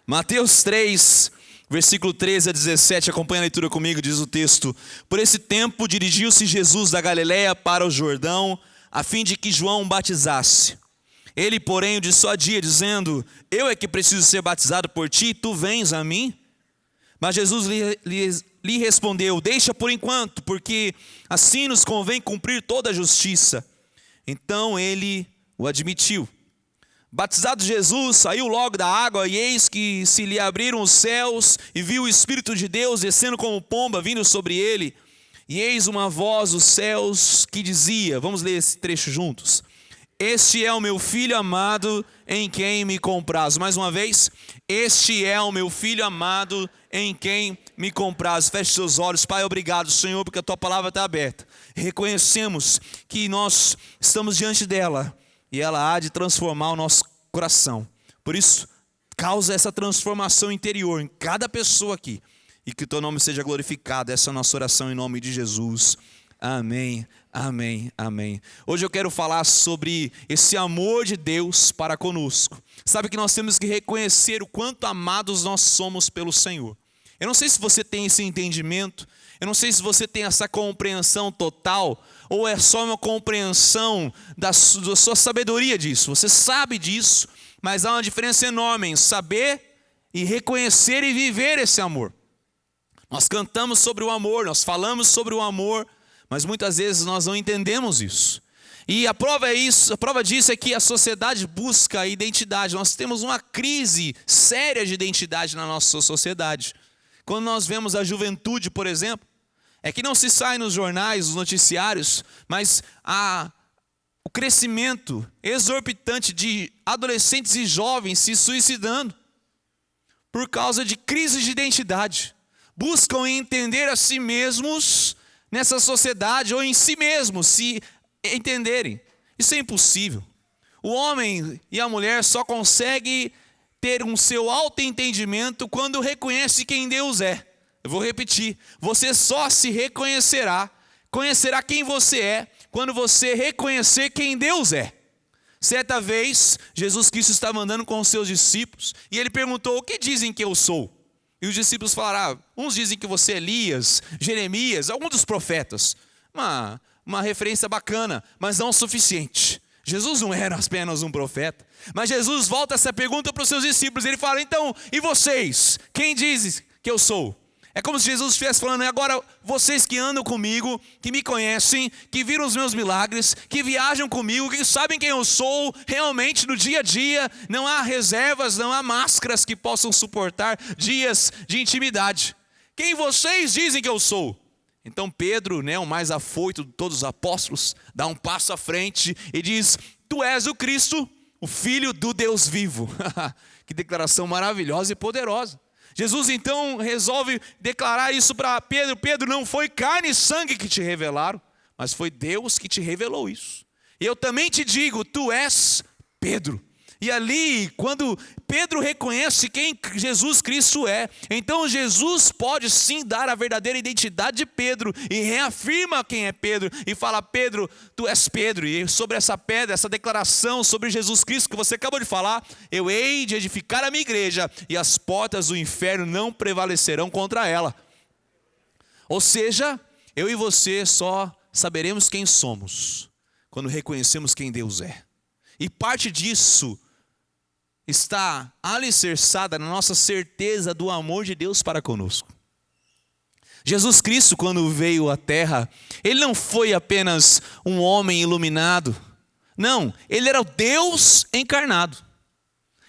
Mateus 3, versículo 13 a 17, acompanha a leitura comigo, diz o texto: Por esse tempo dirigiu-se Jesus da Galiléia para o Jordão, a fim de que João o batizasse. Ele, porém, o dissuadia, dizendo: Eu é que preciso ser batizado por ti, e tu vens a mim? Mas Jesus lhe respondeu: Deixa por enquanto, porque assim nos convém cumprir toda a justiça. Então ele o admitiu. Batizado Jesus, saiu logo da água, e eis que se lhe abriram os céus, e viu o Espírito de Deus descendo como pomba, vindo sobre ele. E eis uma voz dos céus que dizia, vamos ler esse trecho juntos: Este é o meu Filho amado, em quem me comprazo. Mais uma vez: Este é o meu Filho amado, em quem me comprazo. Feche seus olhos. Pai, obrigado, Senhor, porque a Tua palavra está aberta. Reconhecemos que nós estamos diante dela, e ela há de transformar o nosso coração. Por isso, causa essa transformação interior em cada pessoa aqui. E que o Teu nome seja glorificado. Essa é a nossa oração em nome de Jesus. Amém, amém, amém. Hoje eu quero falar sobre esse amor de Deus para conosco. Sabe que nós temos que reconhecer o quanto amados nós somos pelo Senhor. Eu não sei se você tem esse entendimento. Eu não sei se você tem essa compreensão total, ou é só uma compreensão da sua sabedoria disso. Você sabe disso, mas há uma diferença enorme em saber e reconhecer e viver esse amor. Nós cantamos sobre o amor, nós falamos sobre o amor, mas muitas vezes nós não entendemos isso. E a prova disso é que a sociedade busca a identidade. Nós temos uma crise séria de identidade na nossa sociedade. Quando nós vemos a juventude, por exemplo, é que não se sai nos jornais, nos noticiários, mas o crescimento exorbitante de adolescentes e jovens se suicidando por causa de crise de identidade. Buscam entender a si mesmos nessa sociedade, ou em si mesmos se entenderem. Isso é impossível. O homem e a mulher só conseguem ter um seu autoentendimento quando reconhece quem Deus é. Eu vou repetir: você só se conhecerá quem você é, quando você reconhecer quem Deus é. Certa vez, Jesus Cristo estava andando com os seus discípulos, e ele perguntou: o que dizem que eu sou? E os discípulos falaram: uns dizem que você é Elias, Jeremias, algum dos profetas. Uma referência bacana, mas não o suficiente. Jesus não era apenas um profeta. Mas Jesus volta essa pergunta para os seus discípulos. Ele fala: então, e vocês? Quem diz que eu sou? É como se Jesus estivesse falando: agora vocês que andam comigo, que me conhecem, que viram os meus milagres, que viajam comigo, que sabem quem eu sou realmente no dia a dia, não há reservas, não há máscaras que possam suportar dias de intimidade. Quem vocês dizem que eu sou? Então Pedro, o mais afoito de todos os apóstolos, dá um passo à frente e diz: Tu és o Cristo, o Filho do Deus vivo. Que declaração maravilhosa e poderosa. Jesus então resolve declarar isso para Pedro: Pedro, não foi carne e sangue que te revelaram, mas foi Deus que te revelou isso. E eu também te digo: tu és Pedro. E ali, quando Pedro reconhece quem Jesus Cristo é, então Jesus pode sim dar a verdadeira identidade de Pedro, e reafirma quem é Pedro, e fala: Pedro, tu és Pedro, e sobre essa pedra, essa declaração sobre Jesus Cristo que você acabou de falar, eu hei de edificar a minha igreja, e as portas do inferno não prevalecerão contra ela. Ou seja, eu e você só saberemos quem somos quando reconhecemos quem Deus é. E parte disso está alicerçada na nossa certeza do amor de Deus para conosco. Jesus Cristo, quando veio à terra, ele não foi apenas um homem iluminado. Não, ele era o Deus encarnado.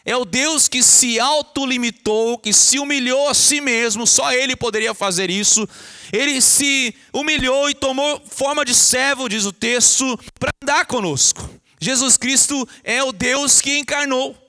É o Deus que se autolimitou, que se humilhou a si mesmo. Só ele poderia fazer isso. Ele se humilhou e tomou forma de servo, diz o texto, para andar conosco. Jesus Cristo é o Deus que encarnou.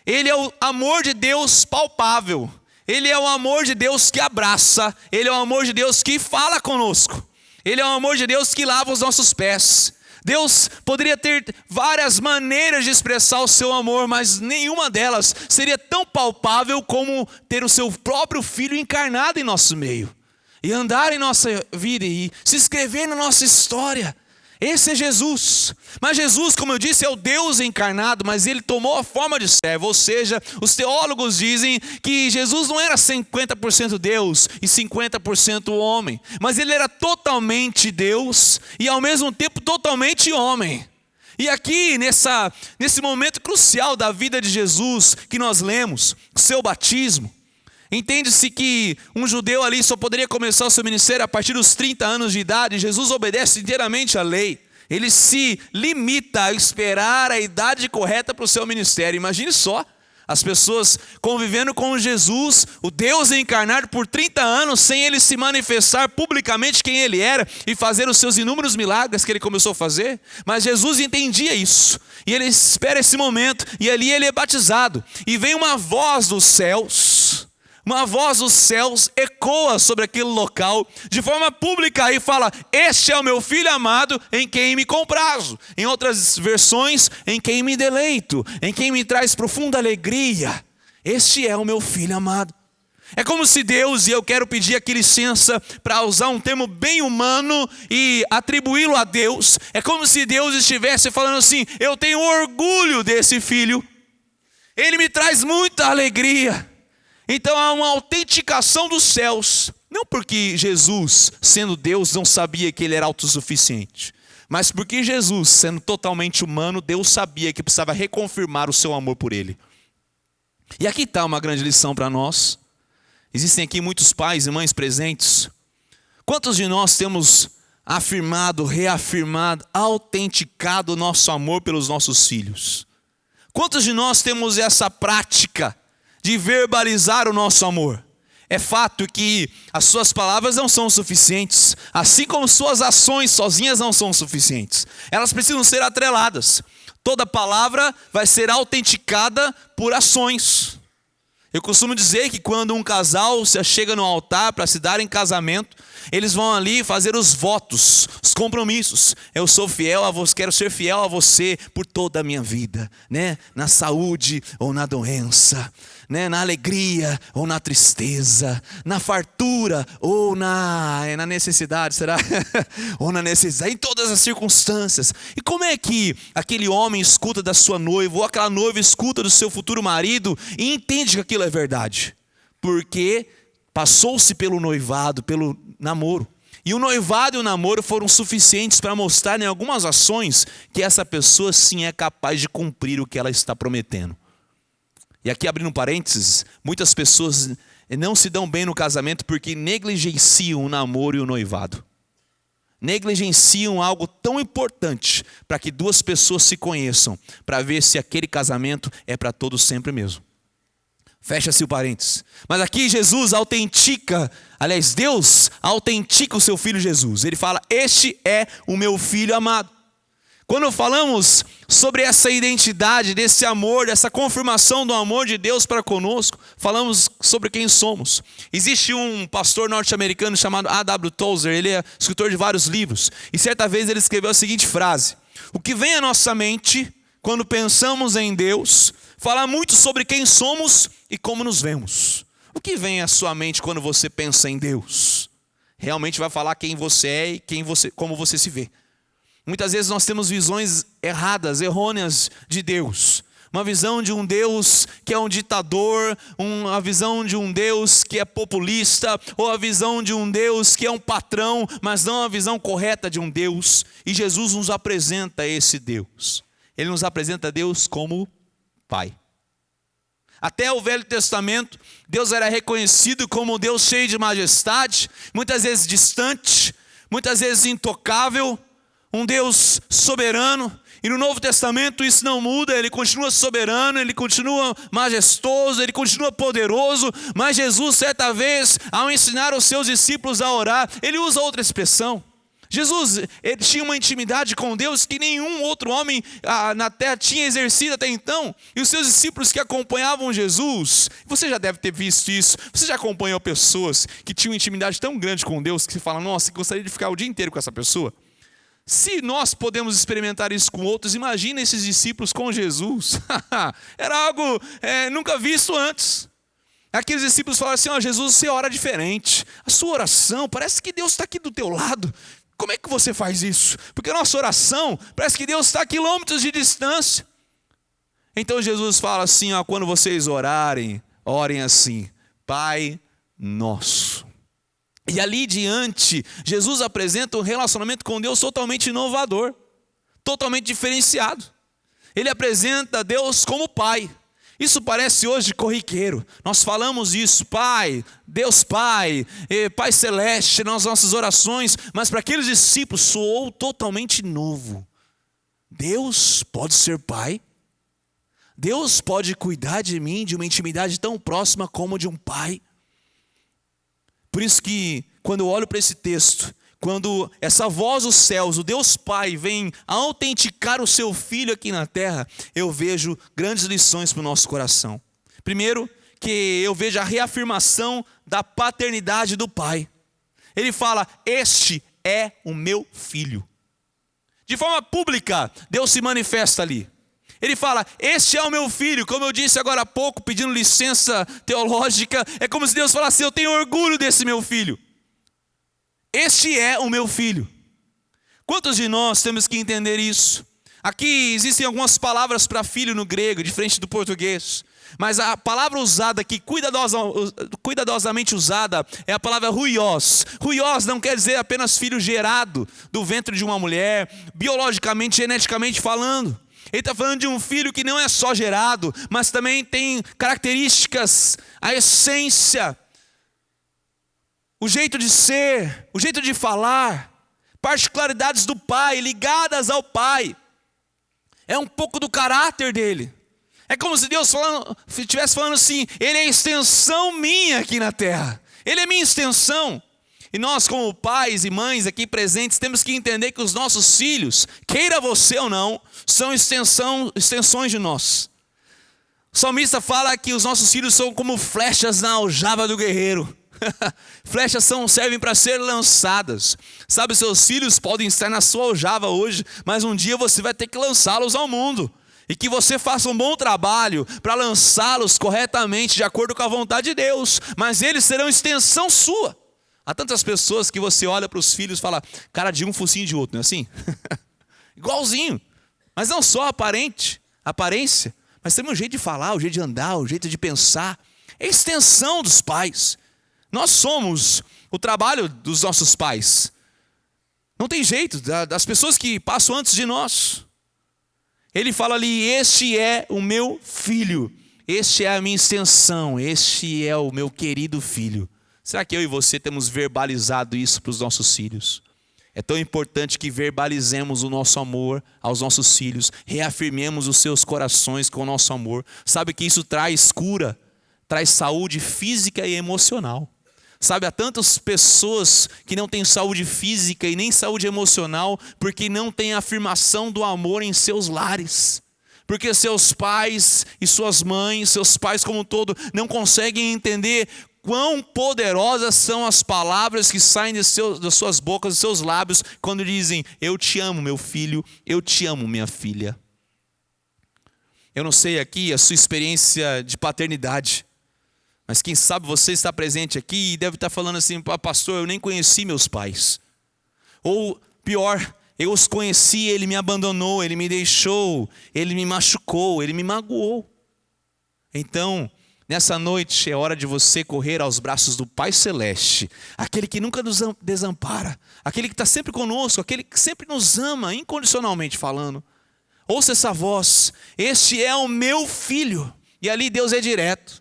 Ele é o amor de Deus palpável. Ele é o amor de Deus que abraça. Ele é o amor de Deus que fala conosco. Ele é o amor de Deus que lava os nossos pés. Deus poderia ter várias maneiras de expressar o seu amor, mas nenhuma delas seria tão palpável como ter o seu próprio Filho encarnado em nosso meio. E andar em nossa vida e se escrever na nossa história. Esse é Jesus. Mas Jesus, como eu disse, é o Deus encarnado, mas ele tomou a forma de servo. Ou seja, os teólogos dizem que Jesus não era 50% Deus e 50% homem, mas ele era totalmente Deus e ao mesmo tempo totalmente homem. E aqui, nesse momento crucial da vida de Jesus, que nós lemos, o seu batismo, entende-se que um judeu ali só poderia começar o seu ministério a partir dos 30 anos de idade. Jesus obedece inteiramente à lei. Ele se limita a esperar a idade correta para o seu ministério. Imagine só, as pessoas convivendo com Jesus, o Deus encarnado por 30 anos, sem ele se manifestar publicamente quem ele era e fazer os seus inúmeros milagres que ele começou a fazer. Mas Jesus entendia isso, e ele espera esse momento, e ali ele é batizado. E vem uma voz dos céus ecoa sobre aquele local de forma pública e fala: este é o meu filho amado em quem me comprazo. Em outras versões, em quem me deleito, em quem me traz profunda alegria. Este é o meu filho amado. É como se Deus, e eu quero pedir aqui licença para usar um termo bem humano e atribuí-lo a Deus, é como se Deus estivesse falando assim: eu tenho orgulho desse filho, ele me traz muita alegria. Então há uma autenticação dos céus, não porque Jesus, sendo Deus, não sabia que ele era autossuficiente, mas porque Jesus, sendo totalmente humano, Deus sabia que precisava reconfirmar o seu amor por ele. E aqui está uma grande lição para nós. Existem aqui muitos pais e mães presentes. Quantos de nós temos afirmado, reafirmado, autenticado o nosso amor pelos nossos filhos? Quantos de nós temos essa prática de verbalizar o nosso amor? É fato que as suas palavras não são suficientes, assim como suas ações sozinhas não são suficientes. Elas precisam ser atreladas. Toda palavra vai ser autenticada por ações. Eu costumo dizer que quando um casal se chega no altar para se dar em casamento, eles vão ali fazer os votos, os compromissos. Eu sou fiel a você, quero ser fiel a você por toda a minha vida, né? Na saúde ou na doença, né? Na alegria ou na tristeza, na fartura ou na necessidade, será? Ou na necessidade, em todas as circunstâncias. E como é que aquele homem escuta da sua noiva, ou aquela noiva escuta do seu futuro marido e entende que aquilo é verdade? Porque passou-se pelo noivado, pelo namoro. E o noivado e o namoro foram suficientes para mostrar em algumas ações que essa pessoa sim é capaz de cumprir o que ela está prometendo. E aqui abrindo parênteses, muitas pessoas não se dão bem no casamento porque negligenciam o namoro e o noivado. Negligenciam algo tão importante para que duas pessoas se conheçam, para ver se aquele casamento é para todos sempre mesmo. Fecha-se o parênteses. Mas aqui Jesus autentica, aliás, Deus autentica o seu filho Jesus. Ele fala: este é o meu filho amado. Quando falamos sobre essa identidade, desse amor, dessa confirmação do amor de Deus para conosco, falamos sobre quem somos. Existe um pastor norte-americano chamado A.W. Tozer, ele é escritor de vários livros. E certa vez ele escreveu a seguinte frase: o que vem à nossa mente quando pensamos em Deus fala muito sobre quem somos e como nos vemos. O que vem à sua mente quando você pensa em Deus? Realmente vai falar quem você é e como você se vê. Muitas vezes nós temos visões erradas, errôneas de Deus. Uma visão de um Deus que é um ditador, uma visão de um Deus que é populista, ou a visão de um Deus que é um patrão, mas não a visão correta de um Deus. E Jesus nos apresenta esse Deus. Ele nos apresenta Deus como Pai. Até o Velho Testamento, Deus era reconhecido como um Deus cheio de majestade, muitas vezes distante, muitas vezes intocável, um Deus soberano. E no Novo Testamento isso não muda, ele continua soberano, ele continua majestoso, ele continua poderoso. Mas Jesus, certa vez, ao ensinar os seus discípulos a orar, ele usa outra expressão. Jesus, ele tinha uma intimidade com Deus que nenhum outro homem na terra tinha exercido até então. E os seus discípulos que acompanhavam Jesus, você já deve ter visto isso, você já acompanhou pessoas que tinham intimidade tão grande com Deus que você fala: nossa, gostaria de ficar o dia inteiro com essa pessoa. Se nós podemos experimentar isso com outros, imagina esses discípulos com Jesus. Era algo nunca visto antes. Aqueles discípulos falaram assim: Jesus, você ora diferente. A sua oração, parece que Deus está aqui do teu lado. Como é que você faz isso? Porque a nossa oração parece que Deus está a quilômetros de distância. Então Jesus fala assim, ó, quando vocês orarem, orem assim: Pai Nosso. E ali diante, Jesus apresenta um relacionamento com Deus totalmente inovador, totalmente diferenciado. Ele apresenta Deus como Pai. Isso parece hoje corriqueiro. Nós falamos isso, Pai, Deus Pai, Pai Celeste, nas nossas orações. Mas para aqueles discípulos soou totalmente novo. Deus pode ser Pai? Deus pode cuidar de mim de uma intimidade tão próxima como de um pai? Por isso que quando eu olho para esse texto, quando essa voz dos céus, o Deus Pai, vem autenticar o seu Filho aqui na terra, eu vejo grandes lições para o nosso coração. Primeiro, que eu vejo a reafirmação da paternidade do Pai. Ele fala: este é o meu Filho. De forma pública, Deus se manifesta ali. Ele fala: este é o meu filho. Como eu disse agora há pouco, pedindo licença teológica, é como se Deus falasse: eu tenho orgulho desse meu filho. Este é o meu filho. Quantos de nós temos que entender isso? Aqui existem algumas palavras para filho no grego, diferente do português. Mas a palavra usada aqui, cuidadosamente usada, é a palavra ruios. Ruios não quer dizer apenas filho gerado do ventre de uma mulher, biologicamente, geneticamente falando. Ele está falando de um filho que não é só gerado, mas também tem características, a essência, o jeito de ser, o jeito de falar, particularidades do pai, ligadas ao pai. É um pouco do caráter dele. É como se Deus estivesse falando assim: ele é a extensão minha aqui na terra. Ele é minha extensão. E nós, como pais e mães aqui presentes, temos que entender que os nossos filhos, queira você ou não, são extensões de nós. O salmista fala que os nossos filhos são como flechas na aljava do guerreiro. Flechas servem para ser lançadas. Sabe, seus filhos podem estar na sua aljava hoje, mas um dia você vai ter que lançá-los ao mundo. E que você faça um bom trabalho para lançá-los corretamente, de acordo com a vontade de Deus. Mas eles serão extensão sua. Há tantas pessoas que você olha para os filhos e fala: cara de um, focinho de outro, não é assim? Igualzinho. Mas não só aparência, mas também o jeito de falar, o jeito de andar, o jeito de pensar. É extensão dos pais. Nós somos o trabalho dos nossos pais. Não tem jeito, das pessoas que passam antes de nós. Ele fala ali: este é o meu filho, este é a minha extensão, este é o meu querido filho. Será que eu e você temos verbalizado isso para os nossos filhos? É tão importante que verbalizemos o nosso amor aos nossos filhos, reafirmemos os seus corações com o nosso amor. Sabe que isso traz cura, traz saúde física e emocional. Sabe, há tantas pessoas que não têm saúde física e nem saúde emocional porque não têm afirmação do amor em seus lares. Porque seus pais e suas mães, seus pais como um todo, não conseguem entender quão poderosas são as palavras que saem das suas bocas, dos seus lábios, quando dizem: eu te amo, meu filho, eu te amo, minha filha. Eu não sei aqui a sua experiência de paternidade, mas quem sabe você está presente aqui e deve estar falando assim: pastor, eu nem conheci meus pais. Ou pior, eu os conheci, ele me abandonou, ele me deixou, ele me machucou, ele me magoou. Então, nessa noite é hora de você correr aos braços do Pai Celeste, aquele que nunca nos desampara, aquele que está sempre conosco, aquele que sempre nos ama, incondicionalmente falando. Ouça essa voz: este é o meu filho. E ali Deus é direto.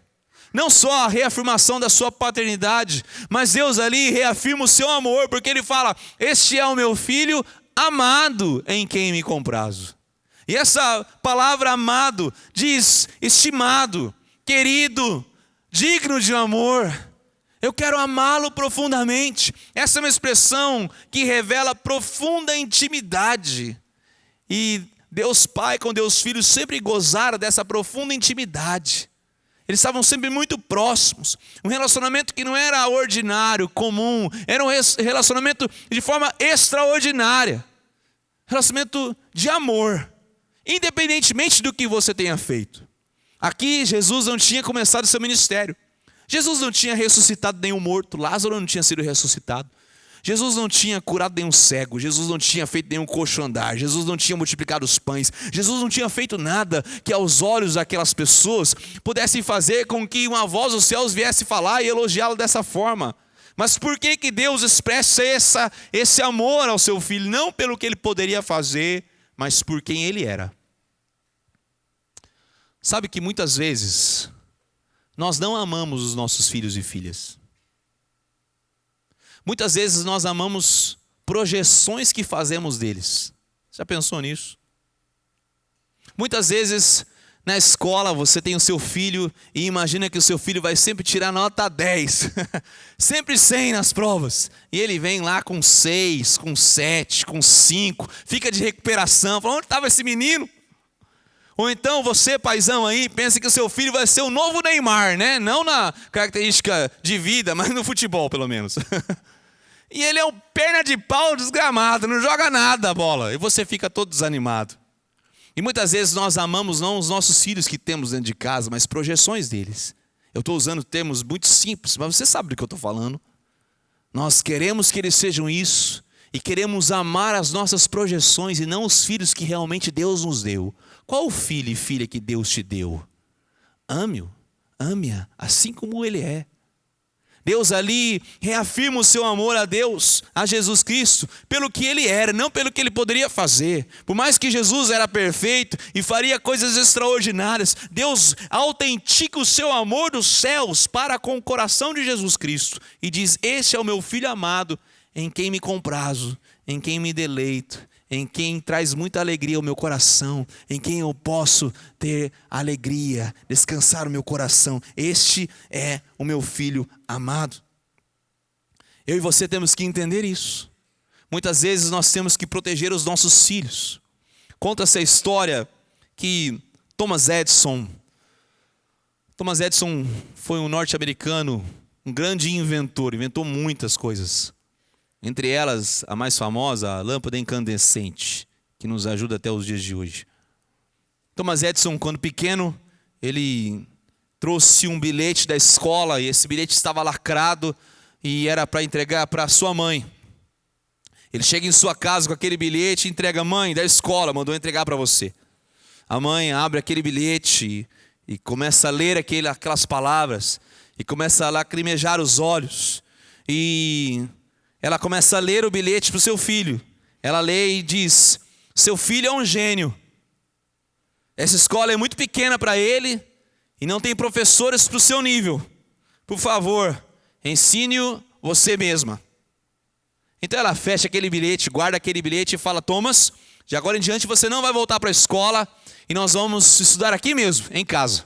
Não só a reafirmação da sua paternidade, mas Deus ali reafirma o seu amor, porque Ele fala: este é o meu filho amado em quem me comprazo. E essa palavra amado diz estimado, querido, digno de amor. Eu quero amá-lo profundamente. Essa é uma expressão que revela profunda intimidade. E Deus Pai com Deus Filho sempre gozaram dessa profunda intimidade. Eles estavam sempre muito próximos. Um relacionamento que não era ordinário, comum. Era um relacionamento de forma extraordinária. Relacionamento de amor. Independentemente do que você tenha feito. Aqui Jesus não tinha começado seu ministério. Jesus não tinha ressuscitado nenhum morto. Lázaro não tinha sido ressuscitado. Jesus não tinha curado nenhum cego, Jesus não tinha feito nenhum coxo andar, Jesus não tinha multiplicado os pães, Jesus não tinha feito nada que aos olhos daquelas pessoas pudessem fazer com que uma voz dos céus viesse falar e elogiá-lo dessa forma. Mas por que que Deus expressa esse amor ao seu filho? Não pelo que ele poderia fazer, mas por quem ele era. Sabe que muitas vezes nós não amamos os nossos filhos e filhas. Muitas vezes nós amamos projeções que fazemos deles. Já pensou nisso? Muitas vezes na escola você tem o seu filho e imagina que o seu filho vai sempre tirar nota 10. Sempre 100 nas provas. E ele vem lá com 6, com 7, com 5. Fica de recuperação. Fala, onde estava esse menino? Ou então você, paizão aí, pensa que o seu filho vai ser o novo Neymar, né? Não na característica de vida, mas no futebol pelo menos. E ele é um perna de pau desgramado, não joga nada a bola. E você fica todo desanimado. E muitas vezes nós amamos não os nossos filhos que temos dentro de casa, mas projeções deles. Eu estou usando termos muito simples, mas você sabe do que eu estou falando. Nós queremos que eles sejam isso. E queremos amar as nossas projeções e não os filhos que realmente Deus nos deu. Qual o filho e filha que Deus te deu? Ame-o, ame-a, assim como ele é. Deus ali reafirma o seu amor a Deus, a Jesus Cristo, pelo que ele era, não pelo que ele poderia fazer. Por mais que Jesus era perfeito e faria coisas extraordinárias, Deus autentica o seu amor dos céus para com o coração de Jesus Cristo. E diz, este é o meu filho amado, em quem me comprazo, em quem me deleito, em quem traz muita alegria ao meu coração, em quem eu posso ter alegria, descansar o meu coração. Este é o meu filho amado. Eu e você temos que entender isso. Muitas vezes nós temos que proteger os nossos filhos. Conta-se a história que Thomas Edison foi um norte-americano, um grande inventor, inventou muitas coisas. Entre elas, a mais famosa, a lâmpada incandescente, que nos ajuda até os dias de hoje. Thomas Edison, quando pequeno, ele trouxe um bilhete da escola, e esse bilhete estava lacrado, e era para entregar para sua mãe. Ele chega em sua casa com aquele bilhete e entrega, mãe, da escola, mandou entregar para você. A mãe abre aquele bilhete e começa a ler aquelas palavras, e começa a lacrimejar os olhos, e ela começa a ler o bilhete para o seu filho. Ela lê e diz, seu filho é um gênio. Essa escola é muito pequena para ele e não tem professores para o seu nível. Por favor, ensine-o você mesma. Então ela fecha aquele bilhete, guarda aquele bilhete e fala, Thomas, de agora em diante você não vai voltar para a escola e nós vamos estudar aqui mesmo, em casa.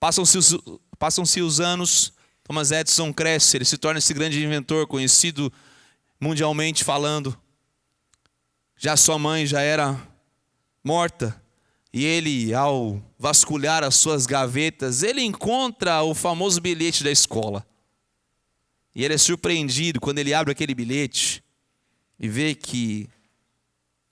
Passam-se os anos. Thomas Edison cresce, ele se torna esse grande inventor, conhecido mundialmente falando. Já sua mãe já era morta, e ele, ao vasculhar as suas gavetas, ele encontra o famoso bilhete da escola. E ele é surpreendido quando ele abre aquele bilhete e vê que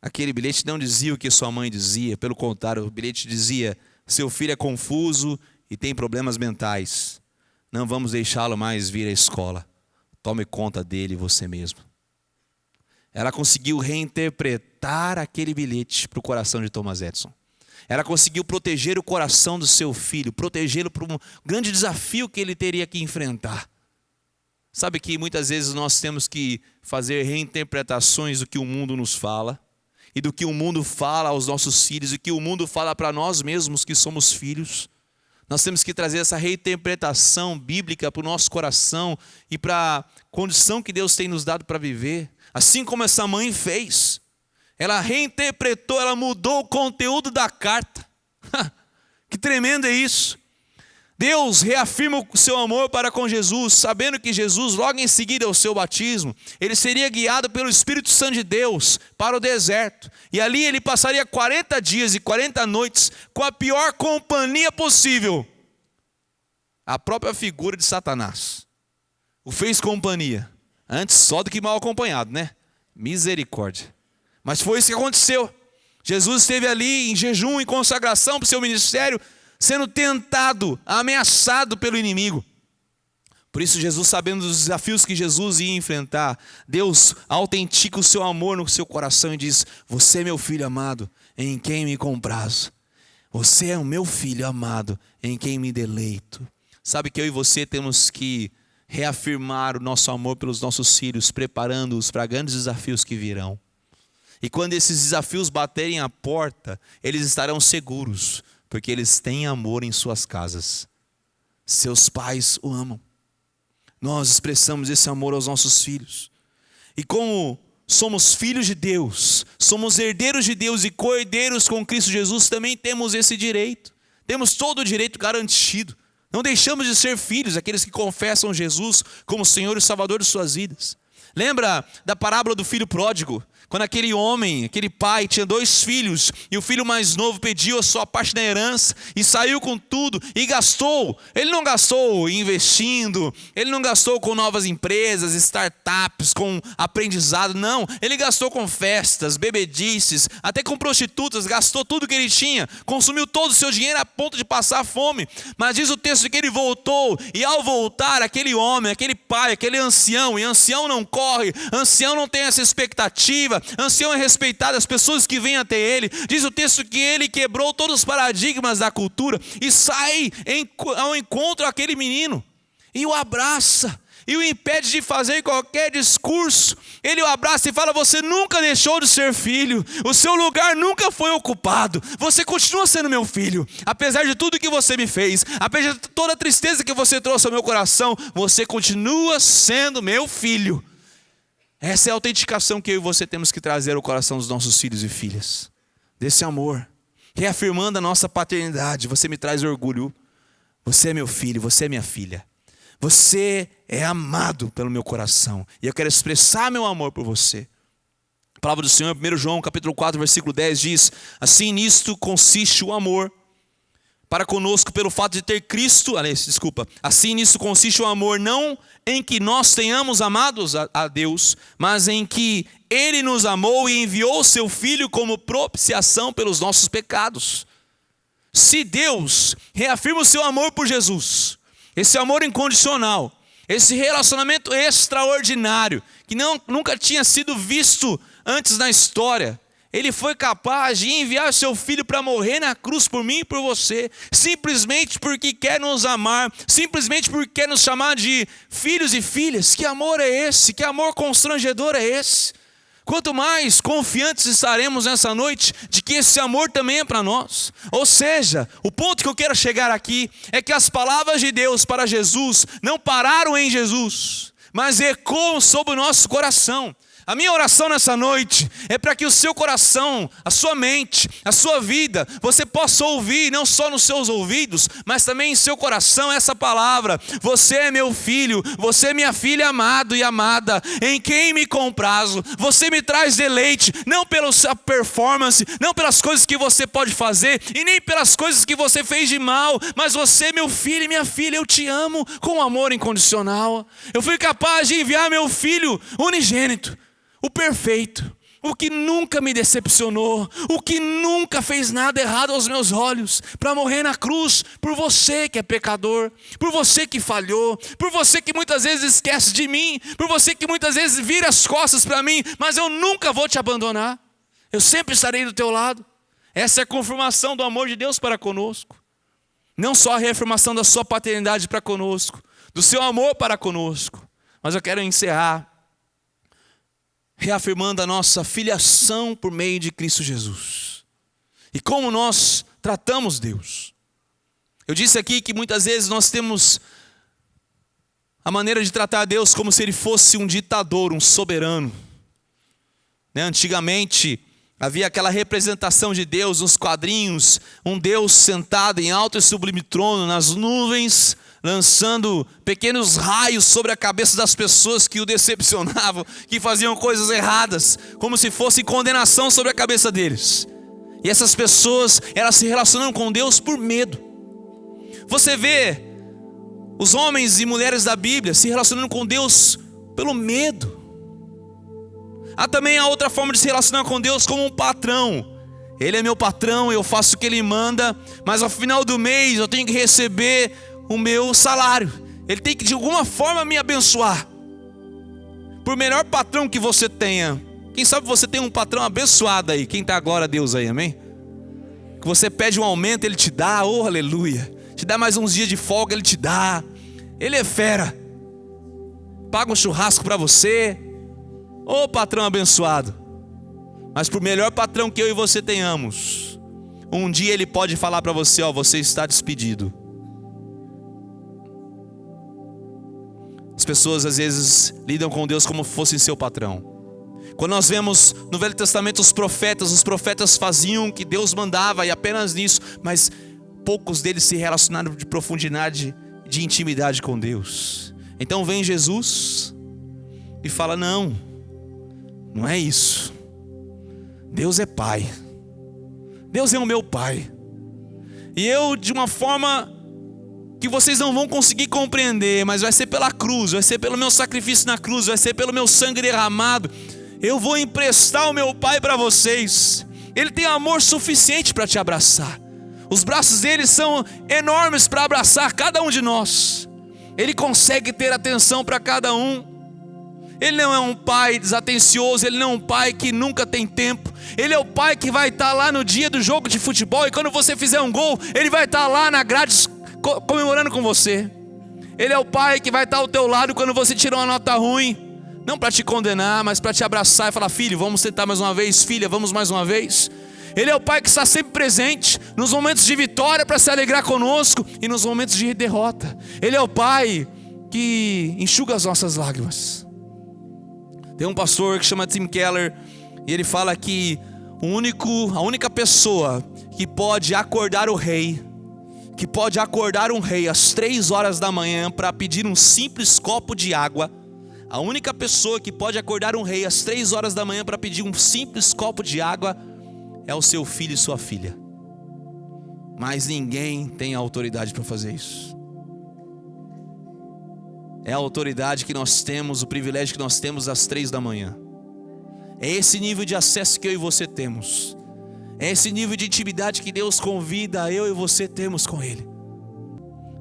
aquele bilhete não dizia o que sua mãe dizia, pelo contrário, o bilhete dizia, seu filho é confuso e tem problemas mentais. Não vamos deixá-lo mais vir à escola. Tome conta dele você mesmo. Ela conseguiu reinterpretar aquele bilhete para o coração de Thomas Edison. Ela conseguiu proteger o coração do seu filho, protegê-lo para um grande desafio que ele teria que enfrentar. Sabe que muitas vezes nós temos que fazer reinterpretações do que o mundo nos fala, e do que o mundo fala aos nossos filhos, e que o mundo fala para nós mesmos que somos filhos. Nós temos que trazer essa reinterpretação bíblica para o nosso coração e para a condição que Deus tem nos dado para viver. Assim como essa mãe fez. Ela reinterpretou, ela mudou o conteúdo da carta. Que tremendo é isso. Deus reafirma o seu amor para com Jesus, sabendo que Jesus, logo em seguida ao seu batismo, ele seria guiado pelo Espírito Santo de Deus para o deserto. E ali ele passaria 40 dias e 40 noites com a pior companhia possível. A própria figura de Satanás. O fez companhia. Antes só do que mal acompanhado, né? Misericórdia. Mas foi isso que aconteceu. Jesus esteve ali em jejum e consagração para o seu ministério, sendo tentado, ameaçado pelo inimigo. Por isso Jesus, sabendo dos desafios que Jesus ia enfrentar, Deus autentica o seu amor no seu coração e diz: você é meu filho amado, em quem me comprazo. Você é o meu filho amado, em quem me deleito. Sabe que eu e você temos que reafirmar o nosso amor pelos nossos filhos, preparando-os para grandes desafios que virão. E quando esses desafios baterem à porta, eles estarão seguros, porque eles têm amor em suas casas. Seus pais o amam. Nós expressamos esse amor aos nossos filhos. E como somos filhos de Deus, somos herdeiros de Deus e co-herdeiros com Cristo Jesus, também temos esse direito. Temos todo o direito garantido. Não deixamos de ser filhos, aqueles que confessam Jesus como Senhor e Salvador de suas vidas. Lembra da parábola do filho pródigo? Quando aquele homem, aquele pai tinha 2 filhos e o filho mais novo pediu a sua parte da herança e saiu com tudo e gastou. Ele não gastou investindo, ele não gastou com novas empresas, startups, com aprendizado, não. Ele gastou com festas, bebedices, até com prostitutas, gastou tudo que ele tinha, consumiu todo o seu dinheiro a ponto de passar fome. Mas diz o texto que ele voltou e ao voltar aquele homem, aquele pai, aquele ancião, e ancião não corre, ancião não tem essa expectativa, ancião é respeitado, as pessoas que vêm até ele, diz o texto que ele quebrou todos os paradigmas da cultura e sai ao encontro daquele menino e o abraça e o impede de fazer qualquer discurso. Ele o abraça e fala: você nunca deixou de ser filho, o seu lugar nunca foi ocupado, você continua sendo meu filho, apesar de tudo que você me fez, apesar de toda a tristeza que você trouxe ao meu coração, você continua sendo meu filho. Essa é a autenticação que eu e você temos que trazer ao coração dos nossos filhos e filhas, desse amor, reafirmando a nossa paternidade. Você me traz orgulho, você é meu filho, você é minha filha, você é amado pelo meu coração, e eu quero expressar meu amor por você. A palavra do Senhor, 1 João capítulo 4, versículo 10 diz: assim nisto consiste o amor para conosco, pelo fato de ter Cristo, assim nisso consiste o amor, não em que nós tenhamos amados a Deus, mas em que Ele nos amou e enviou o seu Filho como propiciação pelos nossos pecados. Se Deus reafirma o seu amor por Jesus, esse amor incondicional, esse relacionamento extraordinário, que nunca tinha sido visto antes na história, Ele foi capaz de enviar o seu Filho para morrer na cruz por mim e por você, simplesmente porque quer nos amar, simplesmente porque quer nos chamar de filhos e filhas. Que amor é esse? Que amor constrangedor é esse? Quanto mais confiantes estaremos nessa noite de que esse amor também é para nós. Ou seja, o ponto que eu quero chegar aqui é que as palavras de Deus para Jesus não pararam em Jesus, mas ecoam sobre o nosso coração. A minha oração nessa noite é para que o seu coração, a sua mente, a sua vida, você possa ouvir não só nos seus ouvidos, mas também em seu coração essa palavra: você é meu filho, você é minha filha amado e amada, em quem me comprazo. Você me traz deleite, não pela sua performance, não pelas coisas que você pode fazer e nem pelas coisas que você fez de mal, mas você é meu filho e minha filha, eu te amo com amor incondicional. Eu fui capaz de enviar meu filho unigênito, o perfeito, o que nunca me decepcionou, o que nunca fez nada errado aos meus olhos, para morrer na cruz por você que é pecador, por você que falhou, por você que muitas vezes esquece de mim, por você que muitas vezes vira as costas para mim, mas eu nunca vou te abandonar, eu sempre estarei do teu lado. Essa é a confirmação do amor de Deus para conosco, não só a reafirmação da sua paternidade para conosco, do seu amor para conosco, mas eu quero encerrar reafirmando a nossa filiação por meio de Cristo Jesus. E como nós tratamos Deus. Eu disse aqui que muitas vezes nós temos a maneira de tratar Deus como se Ele fosse um ditador, um soberano. Antigamente havia aquela representação de Deus nos quadrinhos, um Deus sentado em alto e sublime trono nas nuvens, lançando pequenos raios sobre a cabeça das pessoas que o decepcionavam, que faziam coisas erradas, como se fosse condenação sobre a cabeça deles. E essas pessoas, elas se relacionam com Deus por medo. Você vê os homens e mulheres da Bíblia se relacionando com Deus pelo medo. Há também a outra forma de se relacionar com Deus como um patrão. Ele é meu patrão, eu faço o que Ele manda, mas ao final do mês eu tenho que receber o meu salário. Ele tem que de alguma forma me abençoar. Por melhor patrão que você tenha, quem sabe você tem um patrão abençoado aí. Quem está glória a Deus aí, amém? Que você pede um aumento, ele te dá, oh aleluia. Te dá mais uns dias de folga, ele te dá. Ele é fera. Paga um churrasco para você. Oh patrão abençoado. Mas por melhor patrão que eu e você tenhamos, um dia ele pode falar para você, ó, você está despedido. As pessoas às vezes lidam com Deus como se fosse seu patrão. Quando nós vemos no Velho Testamento os profetas faziam o que Deus mandava e apenas nisso, mas poucos deles se relacionaram de profundidade, de intimidade com Deus. Então vem Jesus e fala, não é isso. Deus é Pai. Deus é o meu Pai. E eu, de uma forma que vocês não vão conseguir compreender, mas vai ser pela cruz, vai ser pelo meu sacrifício na cruz, vai ser pelo meu sangue derramado, eu vou emprestar o meu Pai para vocês. Ele tem amor suficiente para te abraçar. Os braços dele são enormes para abraçar cada um de nós. Ele consegue ter atenção para cada um. Ele não é um pai desatencioso, ele não é um pai que nunca tem tempo. Ele é o pai que vai estar lá no dia do jogo de futebol e quando você fizer um gol, ele vai estar lá na grade comemorando com você. Ele é o pai que vai estar ao teu lado quando você tirar uma nota ruim, não para te condenar, mas para te abraçar e falar, filho, vamos sentar mais uma vez, filha, vamos mais uma vez. Ele é o pai que está sempre presente nos momentos de vitória para se alegrar conosco e nos momentos de derrota. Ele é o pai que enxuga as nossas lágrimas. Tem um pastor que chama Tim Keller e ele fala que a única pessoa que pode acordar o rei, que pode acordar um rei às 3 horas da manhã para pedir um simples copo de água, a única pessoa que pode acordar um rei às 3 horas da manhã para pedir um simples copo de água é o seu filho e sua filha. Mas ninguém tem a autoridade para fazer isso. É a autoridade que nós temos, o privilégio que nós temos às 3 da manhã. É esse nível de acesso que eu e você temos. É esse nível de intimidade que Deus convida eu e você temos com Ele.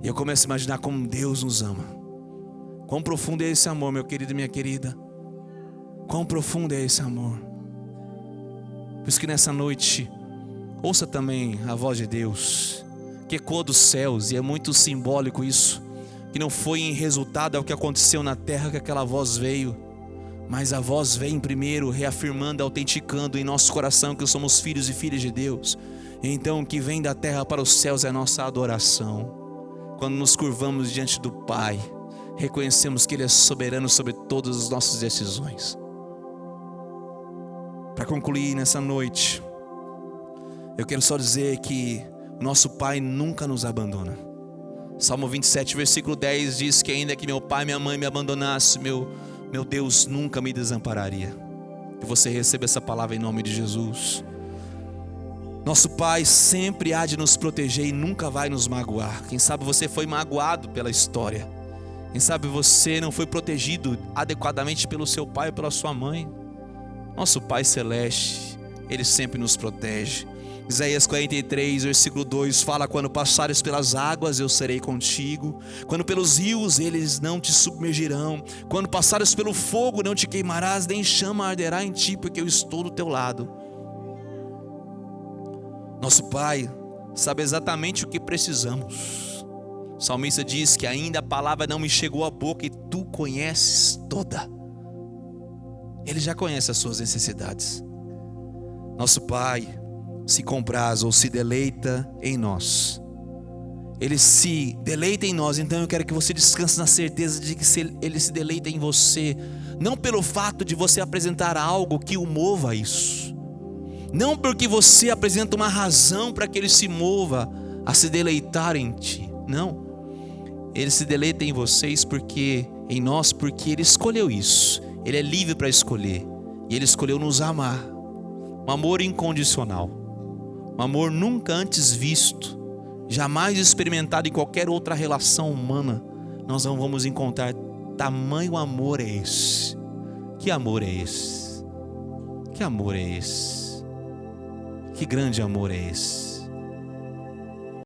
E eu começo a imaginar como Deus nos ama. Quão profundo é esse amor, meu querido e minha querida. Quão profundo é esse amor. Por isso que nessa noite, ouça também a voz de Deus, que ecoa dos céus, e é muito simbólico isso, que não foi em resultado ao que aconteceu na terra que aquela voz veio, mas a voz vem primeiro reafirmando, autenticando em nosso coração que somos filhos e filhas de Deus. Então o que vem da terra para os céus é a nossa adoração. Quando nos curvamos diante do Pai, reconhecemos que Ele é soberano sobre todas as nossas decisões. Para concluir nessa noite, eu quero só dizer que o nosso Pai nunca nos abandona. Salmo 27, versículo 10 diz que ainda que meu pai e minha mãe me abandonassem, meu Deus nunca me desampararia. Que você receba essa palavra em nome de Jesus. Nosso Pai sempre há de nos proteger e nunca vai nos magoar. Quem sabe você foi magoado pela história. Quem sabe você não foi protegido adequadamente pelo seu pai ou pela sua mãe. Nosso Pai Celeste, Ele sempre nos protege. Isaías 43, versículo 2 fala: quando passares pelas águas eu serei contigo, quando pelos rios eles não te submergirão, quando passares pelo fogo não te queimarás, nem chama arderá em ti, porque eu estou do teu lado. Nosso Pai sabe exatamente o que precisamos. O salmista diz que ainda a palavra não me chegou à boca e tu conheces toda. Ele já conhece as suas necessidades. Nosso Pai se compraz ou se deleita em nós. Ele se deleita em nós. Então eu quero que você descanse na certeza de que Ele se deleita em você, não pelo fato de você apresentar algo que o mova a isso, não porque você apresenta uma razão para que Ele se mova a se deleitar em ti. Não, Ele se deleita em vocês em nós porque Ele escolheu isso. Ele é livre para escolher. E Ele escolheu nos amar. Um amor incondicional. Um amor nunca antes visto. Jamais experimentado em qualquer outra relação humana. Nós não vamos encontrar tamanho amor é esse. Que amor é esse? Que amor é esse? Que grande amor é esse?